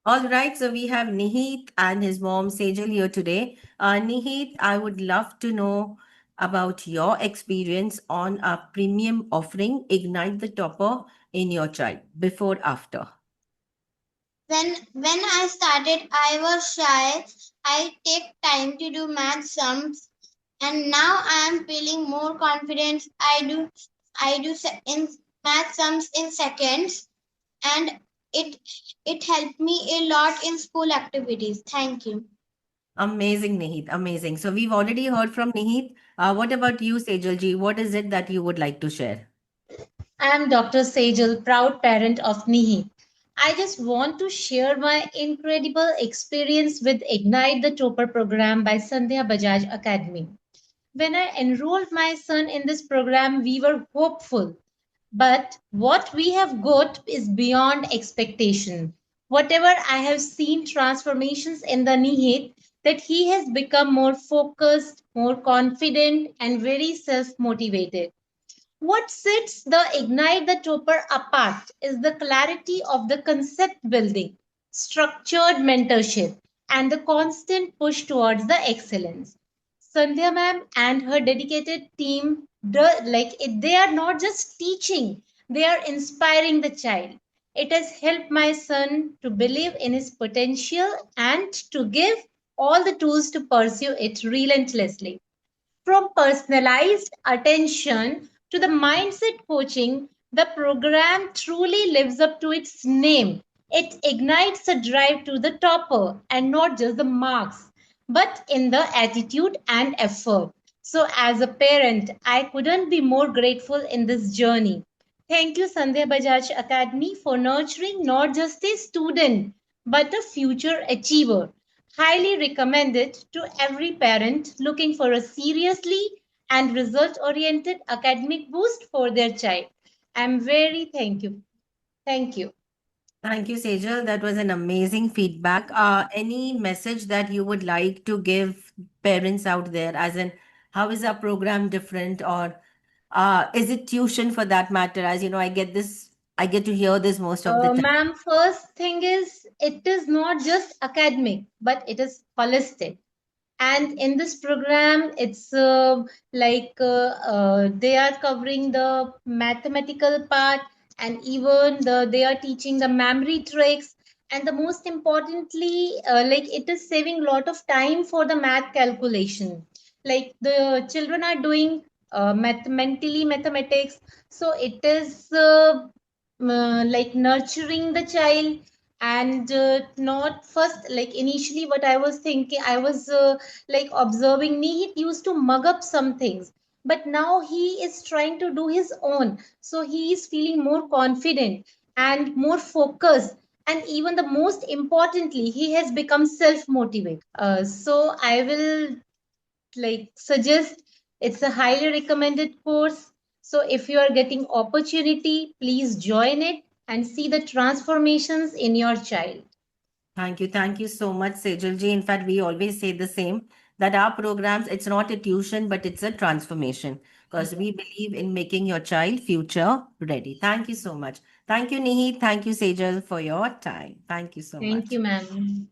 All right, so we have Nihit and his mom Sejal here today. Nihit, I would love to know about your experience on a premium offering, Ignite the Topper, in your child, before, after. When I started, I was shy. I take time to do math sums, and now I am feeling more confident. I do in math sums in seconds, and it it helped me a lot in school activities. Thank you. Amazing, Nihit, amazing. So we've already heard from Nihit. What about you, Sejal ji? What is it that you would like to share? I am Dr. Sejal, proud parent of Nihit. I just want to share my incredible experience with Ignite the Topper program by Sandhya Bajaj Academy. When I enrolled my son in this program, we were hopeful. But what we have got is beyond expectation. Whatever I have seen transformations in the Nihit, that he has become more focused, more confident, and very self motivated. What sets the Ignite the Topper apart is the clarity of the concept building, structured mentorship, and the constant push towards the excellence. Sandhya ma'am and her dedicated team, they are not just teaching, they are inspiring the child. It has helped my son to believe in his potential and to give all the tools to pursue it relentlessly. From personalized attention to the mindset coaching, the program truly lives up to its name. It ignites a drive to the topper and not just the marks, but in the attitude and effort. So, as a parent, I couldn't be more grateful in this journey. Thank you, Sandhya Bajaj Academy, for nurturing not just a student but a future achiever. Highly recommended to every parent looking for a seriously and result oriented academic boost for their child. I'm very thank you. Thank you. Thank you, Sejal. That was an amazing feedback. Any message that you would like to give parents out there, as in how is our program different, or is it tuition for that matter? As you know, I get to hear this most of the time. Ma'am, first thing is it is not just academic, but it is holistic. And in this program, it's they are covering the mathematical part, and even they are teaching the memory tricks. And the most importantly, it is saving lot of time for the math calculation. Like the children are doing mentally mathematics, so it is like nurturing the child. And not first, like initially what I was thinking, I was like observing Nihit used to mug up some things, but now he is trying to do his own, so he is feeling more confident and more focused, and even the most importantly, he has become self motivated. So I will like suggest, it's a highly recommended course. So if you are getting opportunity, please join it and see the transformations in your child. Thank you. Thank you so much, Sejal ji. In fact, we always say the same that our programs, it's not a tuition, but it's a transformation because we believe in making your child future ready. Thank you so much. Thank you, Nihit. Thank you, Sejal, for your time. Thank you so Thank much. you, ma'am.